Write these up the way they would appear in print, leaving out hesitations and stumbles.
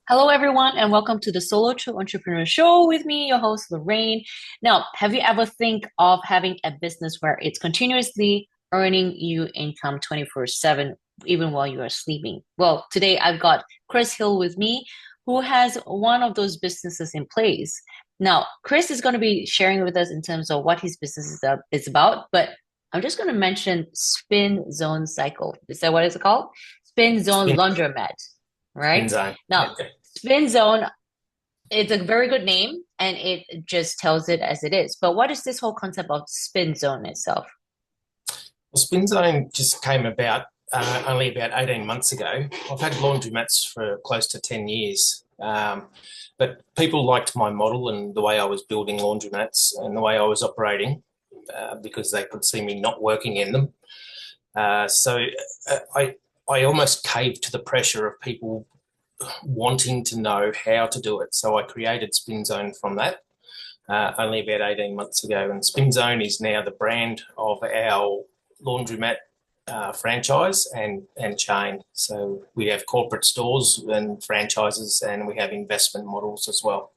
Hello, everyone, and welcome to the Solo to Entrepreneur Show with me, your host, Lorraine. Now, have you ever think of having a business where it's continuously earning you income 24/7, even while you are sleeping? Well, today I've got Chris Hill with me, who has one of those businesses in place. Now, Chris is going to be sharing with us in terms of what his business is about, but I'm just going to mention Spin Zone Cycle. Is that what it's called? Spin Zone Spin, Laundromat, spin right? zone. Now, Okay. Spin Zone, it's a very good name and it just tells it as it is. But what is this whole concept of Spin Zone itself? Well, spin zone just came about only about 18 months ago. I've had laundromats for close to 10 years. But people liked my model and the way I was building laundromats and the way I was operating because they could see me not working in them. So I almost caved to the pressure of people wanting to know how to do it. So I created Spin Zone from that. Only about 18 months ago. And Spin Zone is now the brand of our laundromat franchise and chain. So we have corporate stores and franchises, and we have investment models as well.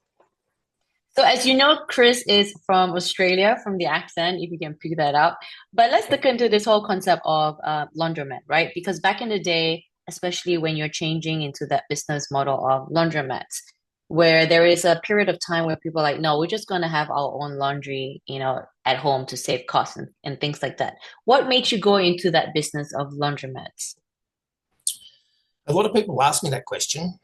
So, as you know, Chris is from Australia, from the accent, if you can pick that up. But let's look into this whole concept of laundromat, right? Because back in the day, especially when you're changing into that business model of laundromats, where there is a period of time where people are like, no, we're just going to have our own laundry, at home to save costs and things like that. What made you go into that business of laundromats? A lot of people ask me that question.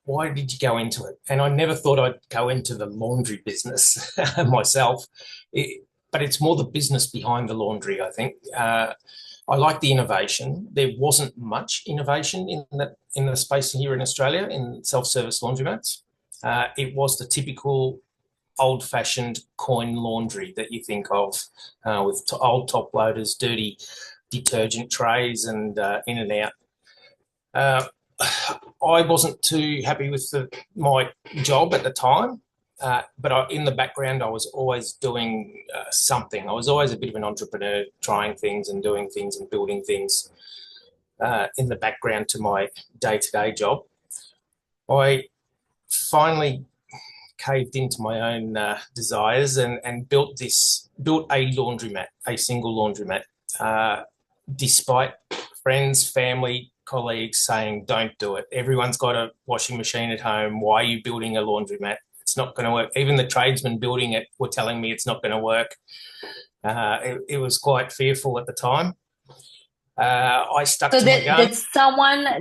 Why did you go into it? And I never thought I'd go into the laundry business myself. But it's more the business behind the laundry, I think. I like the innovation. There wasn't much innovation in the space here in Australia in self-service laundromats. It was the typical old-fashioned coin laundry that you think of with old top loaders, dirty detergent trays, and in and out. Uh, I wasn't too happy with my job at the time, but in the background, I was always doing something. I was always a bit of an entrepreneur, trying things and doing things and building things in the background to my day-to-day job. I finally caved into my own desires and built a laundromat, a single laundromat, uh, despite friends, family, colleagues saying, don't do it. Everyone's got a washing machine at home. Why are you building a laundromat? It's not going to work. Even the tradesmen building it were telling me it's not going to work. It was quite fearful at the time. I stuck So to my did gun.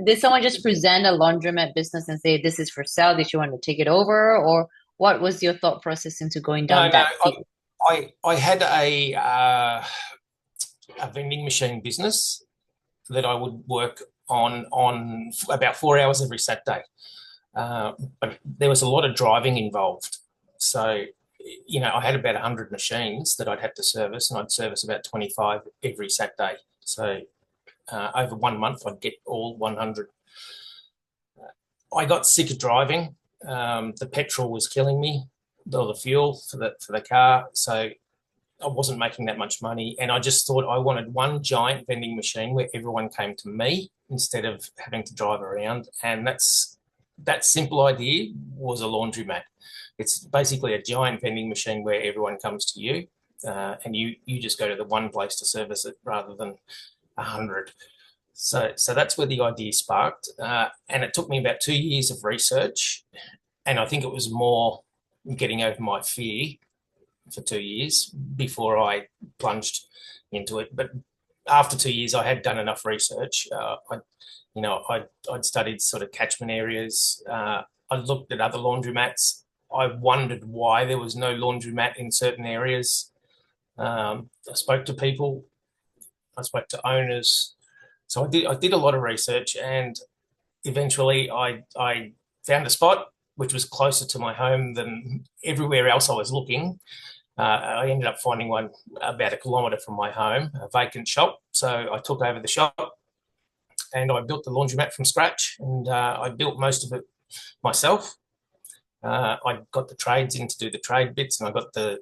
did someone just present a laundromat business and say this is for sale? Did you want to take it over, or what was your thought process into going No, down no. that field? I had a vending machine business that I would work on about 4 hours every Saturday. But there was a lot of driving involved. So, I had about 100 machines that I'd have to service, and I'd service about 25 every Saturday. So, over 1 month, I'd get all 100. I got sick of driving. The petrol was killing me, or the fuel for the car. So, I wasn't making that much money, and I just thought I wanted one giant vending machine where everyone came to me instead of having to drive around. And that simple idea was a laundromat. It's basically a giant vending machine where everyone comes to you, and you just go to the one place to service it rather than 100. So that's where the idea sparked, and it took me about 2 years of research, and I think it was more getting over my fear for 2 years before I plunged into it. But after 2 years, I had done enough research. I'd studied sort of catchment areas. I looked at other laundromats. I wondered why there was no laundromat in certain areas. I spoke to people. I spoke to owners. So I did a lot of research, and eventually I found a spot which was closer to my home than everywhere else I was looking. I ended up finding one about a kilometre from my home, a vacant shop. So I took over the shop and I built the laundromat from scratch, and I built most of it myself. I got the trades in to do the trade bits, and I got the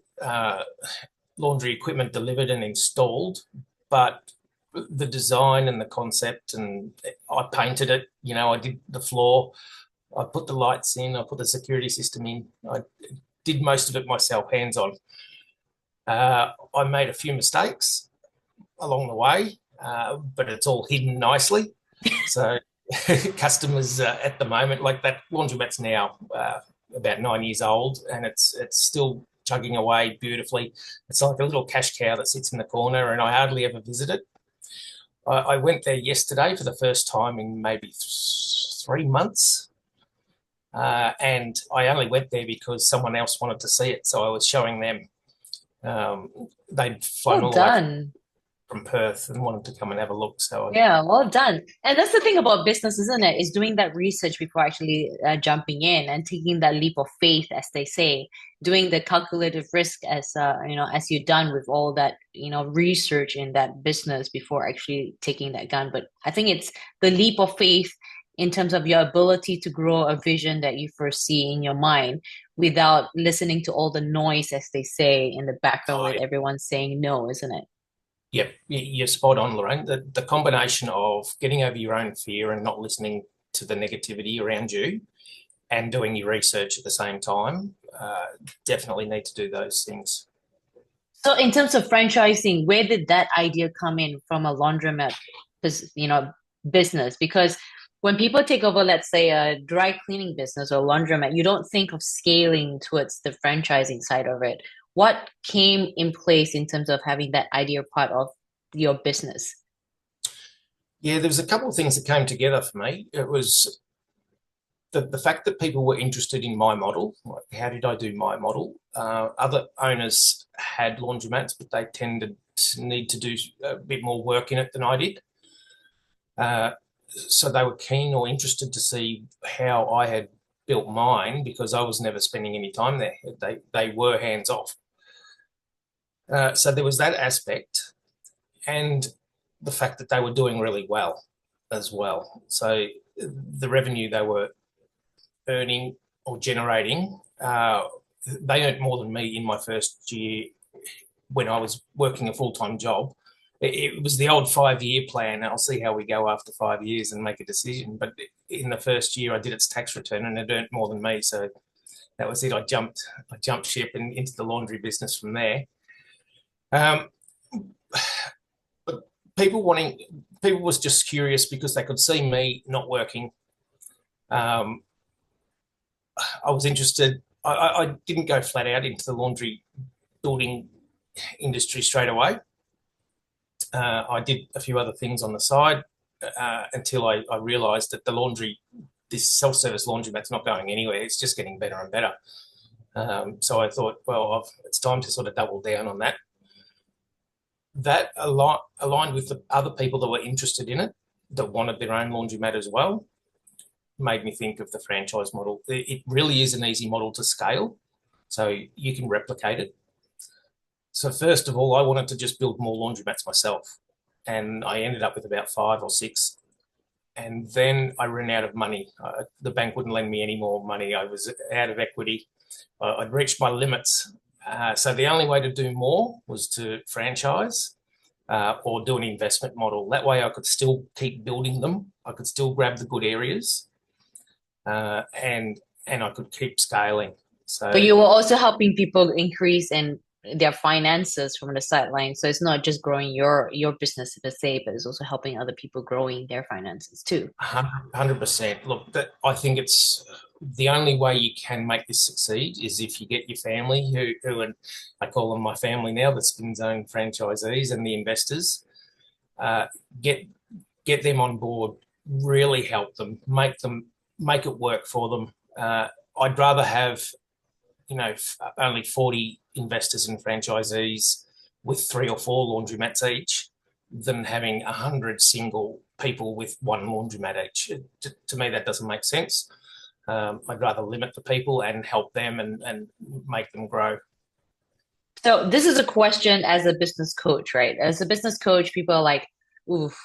laundry equipment delivered and installed. But the design and the concept, and I painted it. I did the floor. I put the lights in, I put the security system in. I did most of it myself, hands on. I made a few mistakes along the way, but it's all hidden nicely. So customers at the moment, like that laundromat's now about 9 years old, and it's still chugging away beautifully. It's like a little cash cow that sits in the corner, and I hardly ever visit it. I went there yesterday for the first time in maybe 3 months. And I only went there because someone else wanted to see it. So I was showing them. They'd flown Well all the way done. from Perth and wanted to come and have a look. So Yeah, well done. And that's the thing about business, isn't it? Is doing that research before actually jumping in and taking that leap of faith, as they say, doing the calculated risk as as you've done with all that research in that business before actually taking that gun. But I think it's the leap of faith in terms of your ability to grow a vision that you foresee in your mind without listening to all the noise, as they say, in the background oh, with everyone saying no, isn't it? yep, you're spot on, Lorraine. The combination of getting over your own fear and not listening to the negativity around you and doing your research at the same time, definitely need to do those things. So in terms of franchising, where did that idea come in from a laundromat, business? Because when people take over, let's say a dry cleaning business or laundromat, you don't think of scaling towards the franchising side of it. What came in place in terms of having that idea part of your business? Yeah, there was a couple of things that came together for me. It was the fact that people were interested in my model. Like, how did I do my model? Other owners had laundromats, but they tended to need to do a bit more work in it than I did. Uh, so they were keen or interested to see how I had built mine because I was never spending any time there. They were hands off. So there was that aspect, and the fact that they were doing really well as well. So the revenue they were earning or generating, they earned more than me in my first year when I was working a full-time job. It was the old 5-year plan. I'll see how we go after 5 years and make a decision. But in the first year, I did its tax return and it earned more than me. So that was it. I jumped ship and into the laundry business from there. Um, but people was just curious because they could see me not working. Um, I was interested. I didn't go flat out into the laundry building industry straight away. I did a few other things on the side until I realised that this self-service laundromat's not going anywhere. It's just getting better and better. So I thought, well, it's time to sort of double down on that. That aligned with the other people that were interested in it, that wanted their own laundromat as well, made me think of the franchise model. It really is an easy model to scale, so you can replicate it. So first of all, I wanted to just build more laundromats myself, and I ended up with about 5 or 6. And then I ran out of money. The bank wouldn't lend me any more money. I was out of equity. I'd reached my limits. So the only way to do more was to franchise or do an investment model. That way I could still keep building them. I could still grab the good areas and I could keep scaling. But So you were also helping people increase in their finances from the sideline. So it's not just growing your business per se, but it's also helping other people growing their finances too. 100%. Look, I think it's the only way you can make this succeed is if you get your family, who and I call them my family now, the Spin Zone franchisees and the investors, uh, get them on board, really help them, make it work for them. I'd rather have only 40 investors and franchisees with 3 or 4 laundromats each than having 100 single people with one laundromat each. To me, that doesn't make sense. I'd rather limit the people and help them and make them grow. So this is a question as a business coach, right? As a business coach, people are like, oof,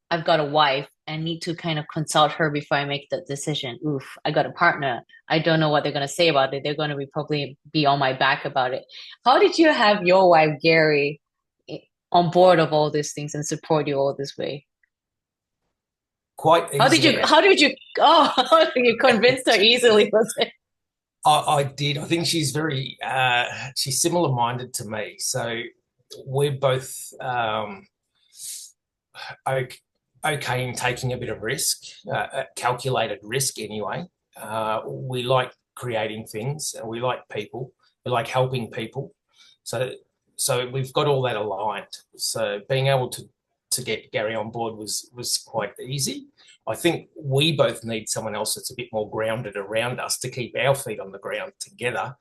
I've got a wife and need to kind of consult her before I make the decision. Oof, I got a partner. I don't know what they're gonna say about it. They're gonna probably be on my back about it. How did you have your wife, Gary, on board of all these things and support you all this way? Quite How did you, easily. how did you, oh, you convinced her easily, was it? I did. I think she's very she's similar minded to me. So we're both okay, okay in taking a bit of risk, calculated risk anyway. We like creating things, and we like people. We like helping people. So we've got all that aligned. So being able to get Gary on board was quite easy. I think we both need someone else that's a bit more grounded around us to keep our feet on the ground together,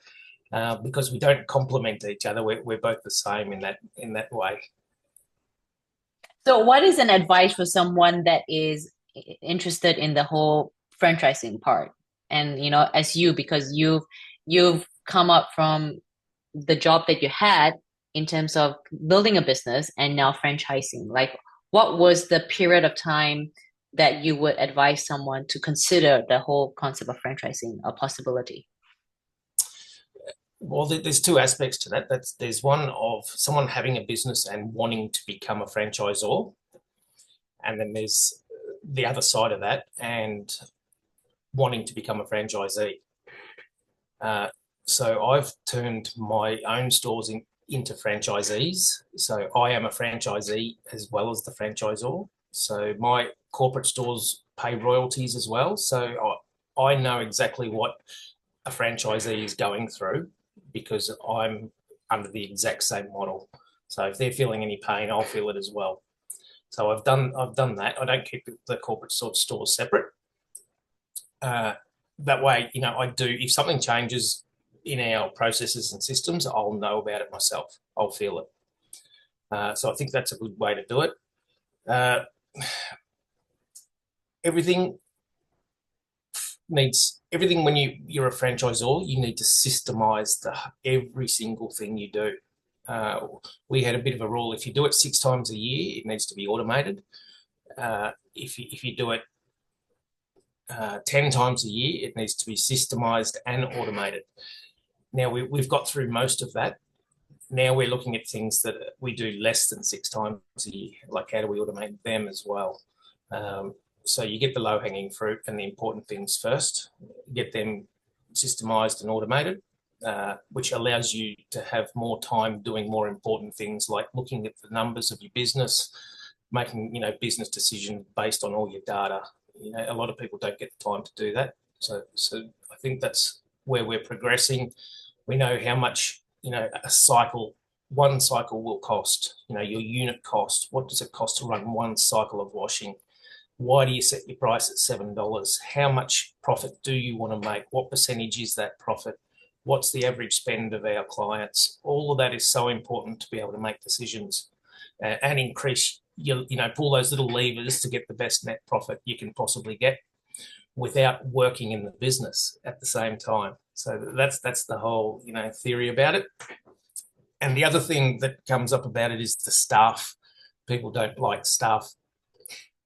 because we don't complement each other. We're both the same in that way. So what is an advice for someone that is interested in the whole franchising part? And, as you, because you've come up from the job that you had in terms of building a business and now franchising. Like, what was the period of time that you would advise someone to consider the whole concept of franchising a possibility? Well, there's two aspects to that. There's one of someone having a business and wanting to become a franchisor, and then there's the other side of that and wanting to become a franchisee. Uh, so I've turned my own stores into franchisees. So I am a franchisee as well as the franchisor. So my corporate stores pay royalties as well. So I know exactly what a franchisee is going through because I'm under the exact same model. So if they're feeling any pain, I'll feel it as well. So I've done that. I don't keep the corporate stores separate. Uh, that way, I do. If something changes in our processes and systems, I'll know about it myself. I'll feel it. So I think that's a good way to do it. Uh, everything everything when you're a franchisor, you need to systemize every single thing you do. We had a bit of a rule: if you do it 6 times a year, it needs to be automated. If you do it 10 times a year, it needs to be systemized and automated. Now we've got through most of that. Now we're looking at things that we do less than 6 times a year, like how do we automate them as well. So you get the low-hanging fruit and the important things first, get them systemized and automated, which allows you to have more time doing more important things like looking at the numbers of your business, making business decisions based on all your data. A lot of people don't get the time to do that. So I think that's where we're progressing. We know how much one cycle will cost. Your unit cost. What does it cost to run one cycle of washing? Why do you set your price at $7? How much profit do you want to make? What percentage is that profit? What's the average spend of our clients? All of that is so important to be able to make decisions and increase pull those little levers to get the best net profit you can possibly get without working in the business at the same time. So that's the whole theory about it. And the other thing that comes up about it is the staff. People don't like staff.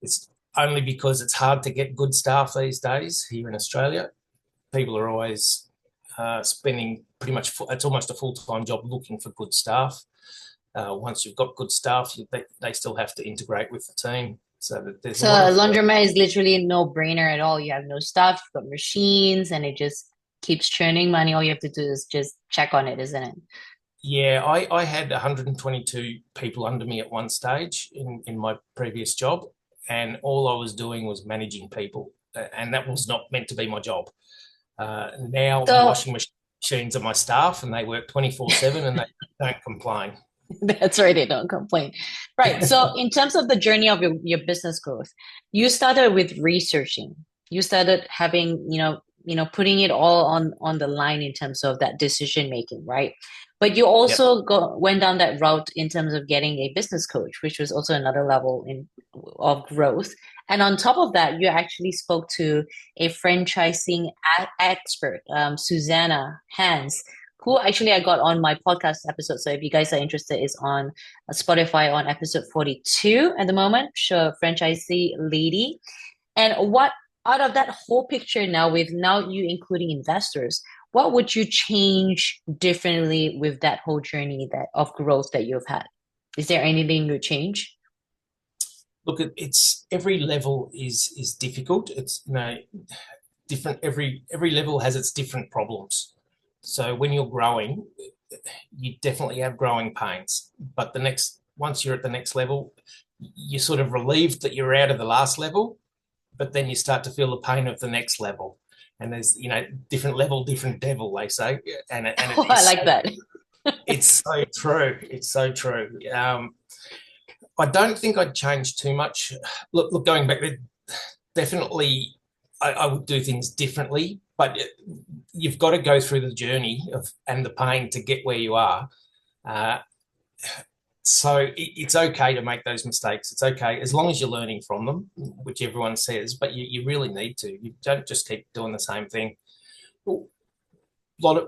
It's only because it's hard to get good staff these days here in Australia. People are always spending pretty much, it's almost a full-time job looking for good staff. Once you've got good staff, they still have to integrate with the team. So that there's So a lot a of laundromat is literally a no-brainer at all. You have no staff, you've got machines, and it just keeps churning money. All you have to do is just check on it, isn't it? Yeah, I had 122 people under me at one stage in my previous job, and all I was doing was managing people, and that was not meant to be my job. Now my So washing machines are my staff, and they work 24/7, and they don't complain. that's right, they don't complain. Right. So in terms of the journey of your business growth, you started with researching. You started having, putting it all on the line in terms of that decision making, right? But you Yep, also went down that route in terms of getting a business coach, which was also another level of growth. And on top of that, you actually spoke to a franchising expert, Susanna Hans, who actually I got on my podcast episode. So if you guys are interested, is on Spotify on episode 42 at the moment. Sure, franchisee lady. And what out of that whole picture now, with now you including investors, what would you change differently with that whole journey that of growth that you've had? Is there anything you change? Look, it's every level is difficult. It's different. Every level has its different problems. So when you're growing, you definitely have growing pains. But once you're at the next level, you're sort of relieved that you're out of the last level, but then you start to feel the pain of the next level. And there's different level, different devil, they say, and Oh, it I is like that. it's so true. It's so true. I don't think I'd change too much. Look, going back, definitely I would do things differently, but you've got to go through the journey and the pain to get where you are. Uh, so it's okay to make those mistakes. It's okay as long as you're learning from them, which everyone says, but you really need to. You don't just keep doing the same thing. A lot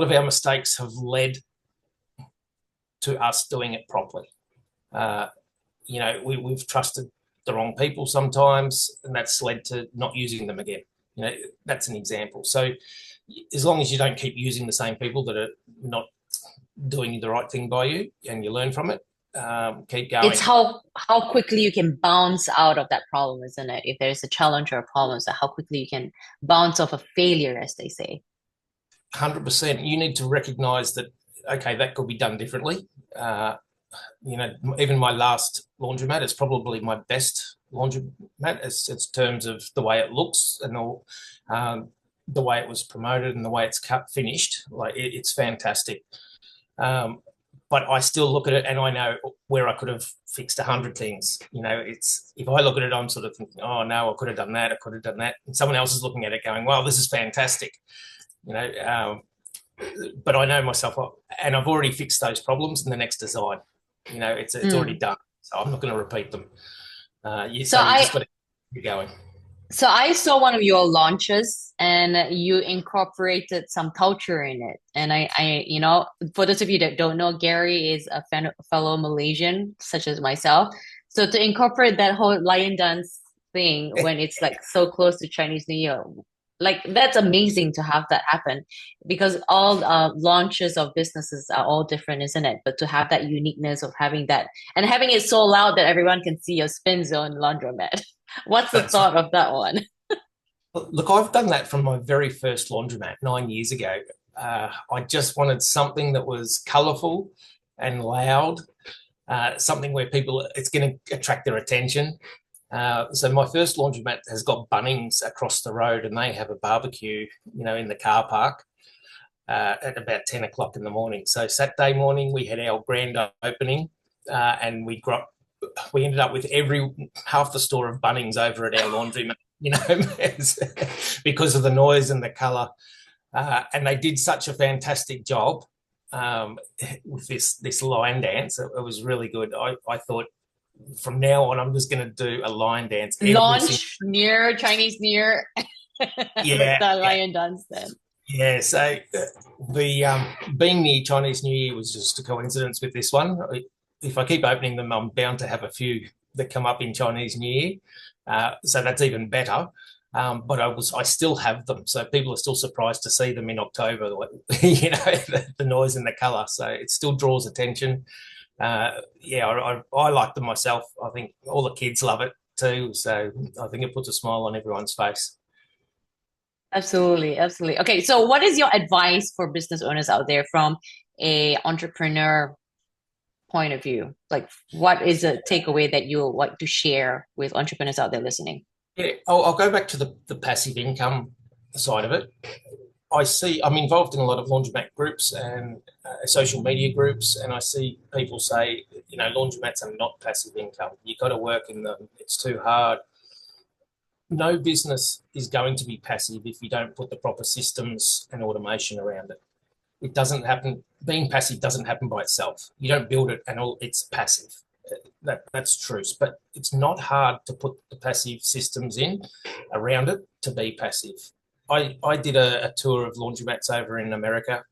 of our mistakes have led to us doing it properly. Uh, we've trusted the wrong people sometimes, and that's led to not using them again. That's an example. So as long as you don't keep using the same people that are not doing the right thing by you and you learn from it, keep It's going. how quickly you can bounce out of that problem, isn't it? If there's a challenge or a problem, so how quickly you can bounce off a failure, as they say. 100%. You need to recognize that, okay, that could be done differently. Uh, Even my last laundromat is probably my best laundromat as terms of the way it looks and all, the way it was promoted and the way it's cut finished. Like it's fantastic. Um, but I still look at it and I know where I could have fixed 100 things. It's if I look at it, I'm sort of thinking, oh no, I could have done that. I could have done that. And someone else is looking at it going, well, this is fantastic. You know, but I know myself, and I've already fixed those problems in the next design. It's already Mm. done, so I'm not going to repeat them. So So you I just got to keep going. so I saw one of your launches and you incorporated some culture in it. And for those of you that don't know, Gary is a fellow Malaysian, such as myself. So to incorporate that whole lion dance thing when it's like so close to Chinese New Year, like that's amazing to have that happen because all launches of businesses are all different, isn't it? But to have that uniqueness of having that and having it so loud that everyone can see your spin zone laundromat. What's the That's thought of that one? Look, I've done that from my very first laundromat 9 years ago. I just wanted something that was colourful and loud, something where it's going to attract their attention. So my first laundromat has got Bunnings across the road, and they have a barbecue, in the car park at about 10 o'clock in the morning. So Saturday morning we had our grand opening, and we ended up with half the store of Bunnings over at our laundromat, because of the noise and the colour. And they did such a fantastic job with this line dance. It was really good. I thought from now on I'm just going to do a line dance every single. Launch near Chinese New Year with Yeah, the yeah, lion dance then. yeah. So the being near Chinese New Year was just a coincidence with this one. If I keep opening them, I'm bound to have a few that come up in Chinese New Year. So that's even better. But I still have them, so people are still surprised to see them in October. The noise and the colour, so it still draws attention. Yeah, I like them myself. I think all the kids love it too, so I think it puts a smile on everyone's face. Absolutely, absolutely. Okay, so what is your advice for business owners out there from a entrepreneur point of view? Like, what is a takeaway that you would like to share with entrepreneurs out there listening? Yeah, I'll go back to the passive income side of it. I'm involved in a lot of laundromat groups and social media groups, and I see people say, laundromats are not passive income. You've got to work in them. It's too hard. No business is going to be passive if you don't put the proper systems and automation around it. It doesn't happen. Being passive doesn't happen by itself. You don't build it and it's passive. That's true, but it's not hard to put the passive systems in around it to be passive. I did a tour of laundromats over in America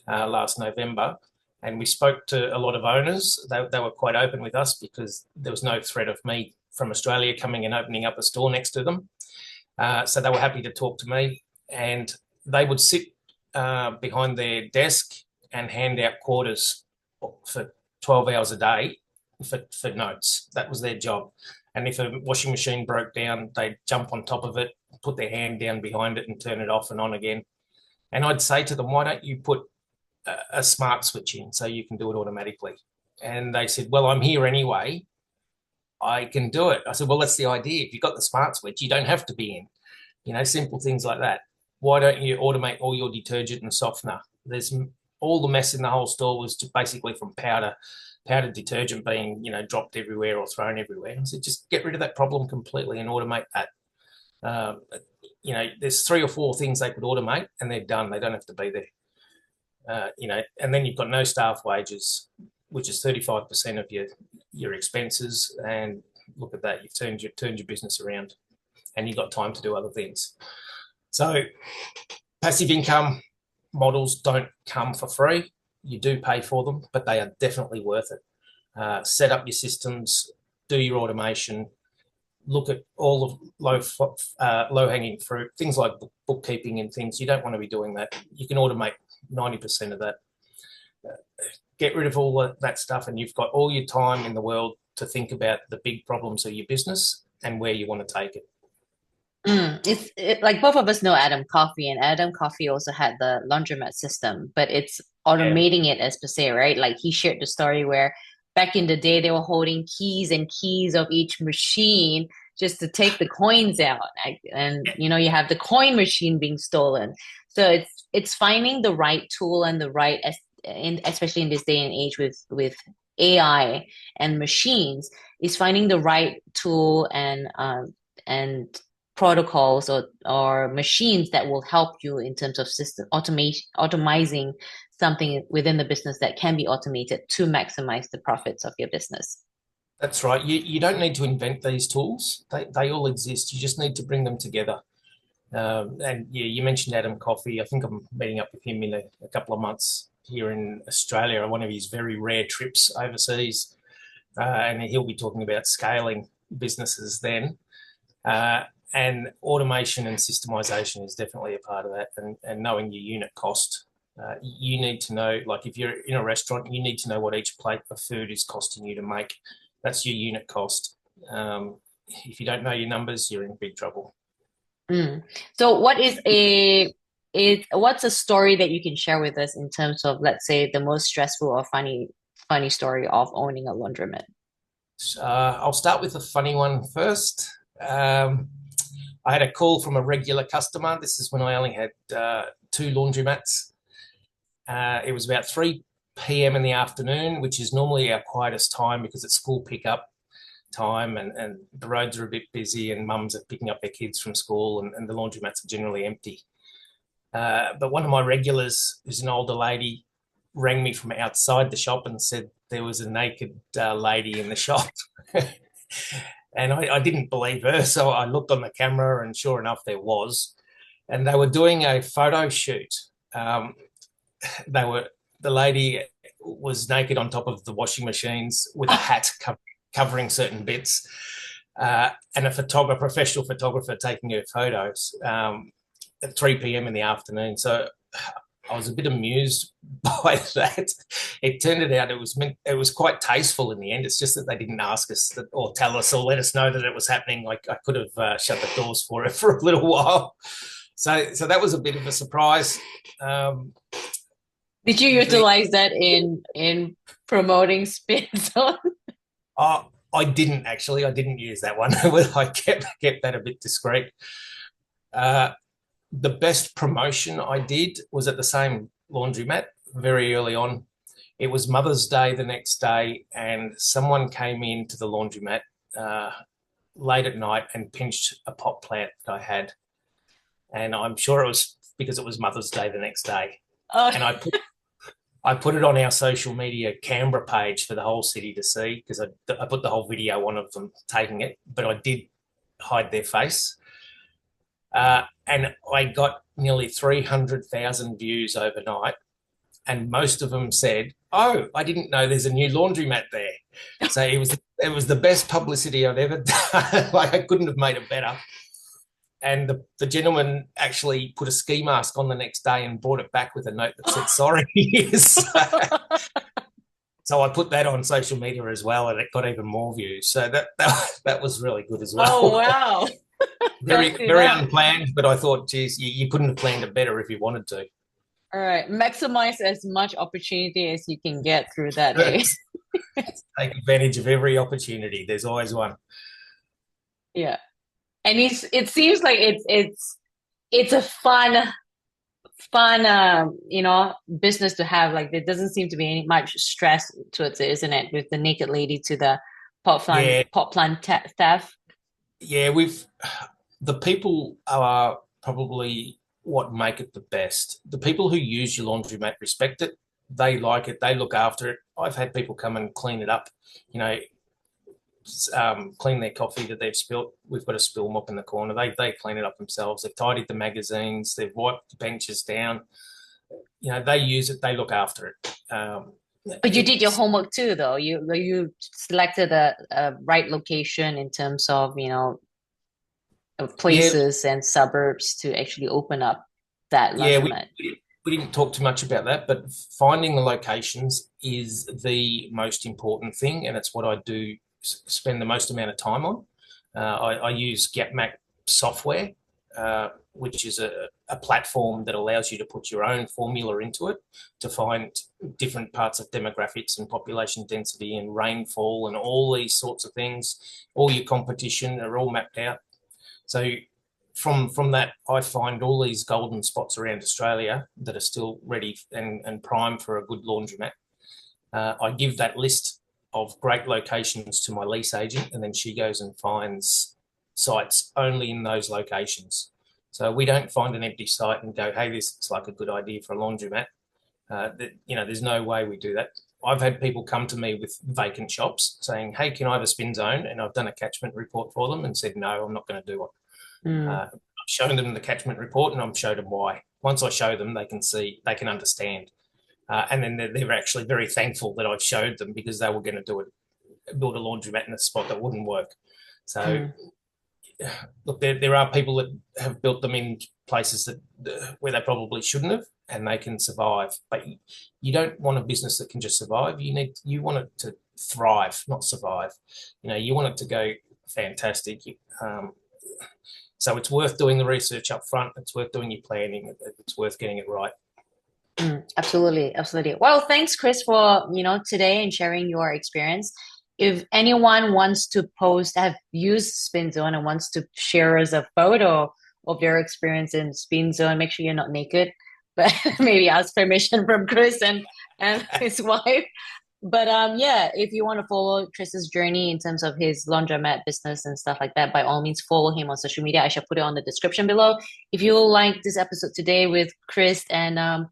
last November, and we spoke to a lot of owners. They were quite open with us because there was no threat of me from Australia coming and opening up a store next to them. So they were happy to talk to me, and they would sit behind their desk and hand out quarters for 12 hours a day for notes. That was their job. And if a washing machine broke down, they'd jump on top of it, put their hand down behind it and turn it off and on again. And I'd say to them, why don't you put a smart switch in so you can do it automatically? And they said, well, I'm here anyway. I can do it. I said, well, that's the idea. If you've got the smart switch, you don't have to be in. Simple things like that. Why don't you automate all your detergent and softener? There's all the mess in the whole store was basically from powder detergent being, dropped everywhere or thrown everywhere. I said, just get rid of that problem completely and automate that. There's 3 or 4 things they could automate and they're done. They don't have to be there. And then you've got no staff wages, which is 35% of your expenses. And look at that, you've turned your business around and you've got time to do other things. So passive income models don't come for free. You do pay for them, but they are definitely worth it. Set up your systems, do your automation, look at all of low-hanging fruit, things like bookkeeping and things. You don't want to be doing that. You can automate 90% of that. Get rid of all that stuff and you've got all your time in the world to think about the big problems of your business and where you want to take it. It's like both of us know Adam Coffey, and Adam Coffey also had the laundromat system, but it's automating it as per se, right? Like he shared the story where back in the day they were holding keys and keys of each machine just to take the coins out, and you have the coin machine being stolen. So it's finding the right tool and the right, especially in this day and age with AI and machines, is finding the right tool and protocols or machines that will help you in terms of system automizing something within the business that can be automated to maximize the profits of your business. That's right. You don't need to invent these tools. They all exist. You just need to bring them together. And yeah, you mentioned Adam Coffey. I think I'm meeting up with him in a couple of months here in Australia on one of his very rare trips overseas. And he'll be talking about scaling businesses then. And automation and systemization is definitely a part of that, and knowing your unit cost. You need to know, like if you're in a restaurant, you need to know what each plate of food is costing you to make. That's your unit cost. If you don't know your numbers, you're in big trouble. So what's a story that you can share with us in terms of, let's say, the most stressful or funny story of owning a laundromat? I'll start with the funny one first. I had a call from a regular customer. This is when I only had 2 laundromats. It was about 3 p.m. in the afternoon, which is normally our quietest time because it's school pickup time and the roads are a bit busy and mums are picking up their kids from school and the laundromats are generally empty. But one of my regulars, who's an older lady, rang me from outside the shop and said there was a naked lady in the shop. And I didn't believe her, so I looked on the camera and sure enough there was. And they were doing a photo shoot. The lady was naked on top of the washing machines with a hat covering certain bits, and a professional photographer taking her photos at 3 p.m. in the afternoon. So I was a bit amused by that. It turned out it was quite tasteful in the end. It's just that they didn't ask us or tell us or let us know that it was happening. Like I could have shut the doors for it for a little while. So that was a bit of a surprise. Did you utilize that in promoting spins on? I didn't actually. I didn't use that one. I kept that a bit discreet. The best promotion I did was at the same laundromat very early on. It was Mother's Day the next day, and someone came into the laundromat late at night and pinched a pot plant that I had. And I'm sure it was because it was Mother's Day the next day. And I put it on our social media Canberra page for the whole city to see because I put the whole video on of them taking it, but I did hide their face. And I got nearly 300,000 views overnight, and most of them said, "Oh, I didn't know there's a new laundromat there." So it was the best publicity I've ever done. Like I couldn't have made it better. And the gentleman actually put a ski mask on the next day and brought it back with a note that said sorry. So I put that on social media as well, and it got even more views. So that was really good as Oh, well. wow. That's Very very enough. unplanned, but I thought, geez, you couldn't have planned it better if you wanted to. All right. Maximize as much opportunity as you can get through that, hey? Take advantage of every opportunity. There's always one. Yeah. And it seems like it's a fun business to have. Like there doesn't seem to be any much stress towards it, isn't it? With the naked lady to the Yeah, pot plant theft. yeah. We've the people are probably what make it the best. The people who use your laundromat respect it. They like it. They look after it. I've had people come and clean it up. You know, clean their coffee that they've spilt. We've got a spill mop in the corner. They clean it up themselves. They've tidied the magazines. They've wiped the benches down. You know, they use it. They look after it. But you did your It's homework too, though. You selected a right location in terms of, of yeah, places and suburbs to actually open up that yeah. laundromat. We didn't talk too much about that, but finding the locations is the most important thing, and it's what I do spend the most amount of time on. I use GapMap software, which is a platform that allows you to put your own formula into it to find different parts of demographics and population density and rainfall and all these sorts of things. All your competition are all mapped out. So from that, I find all these golden spots around Australia that are still ready and prime for a good laundromat. I give that list of great locations to my lease agent, and then she goes and finds sites only in those locations. So we don't find an empty site and go, "Hey, this looks like a good idea for a laundromat." There's no way we do that. I've had people come to me with vacant shops saying, "Hey, can I have a spin zone?" And I've done a catchment report for them and said, "No, I'm not going to do it." Mm. I've shown them the catchment report and I've showed them why. Once I show them, they can see, they can understand. And then they're actually very thankful that I've showed them because they were going to build a laundromat in a spot that wouldn't work. So, Mm. look, there are people that have built them in places that where they probably shouldn't have, and they can survive. But you don't want a business that can just survive. You want it to thrive, not survive. You want it to go fantastic. So it's worth doing the research up front. It's worth doing your planning. It's worth getting it right. Absolutely, absolutely. Well, thanks, Chris, for today and sharing your experience. If anyone wants to post, have used Spin Zone and wants to share us a photo of their experience in Spin Zone, make sure you're not naked, but maybe ask permission from Chris and his wife. But yeah, if you want to follow Chris's journey in terms of his laundromat business and stuff like that, by all means follow him on social media. I shall put it on the description below. If you like this episode today with Chris and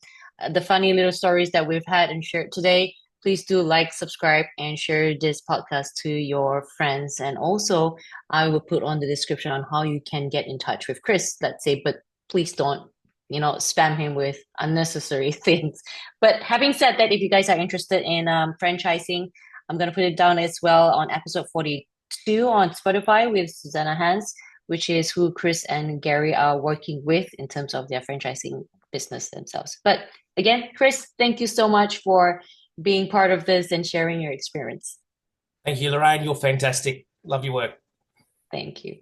the funny little stories that we've had and shared today, please do like, subscribe, and share this podcast to your friends. And also, I will put on the description on how you can get in touch with Chris, let's say, but please don't spam him with unnecessary things. But having said that, if you guys are interested in franchising, I'm going to put it down as well on episode 42 on Spotify with Susanna Hans, which is who Chris and Gary are working with in terms of their franchising business themselves. But again, Chris, thank you so much for being part of this and sharing your experience. Thank you, Lorraine. You're fantastic. Love your work. Thank you.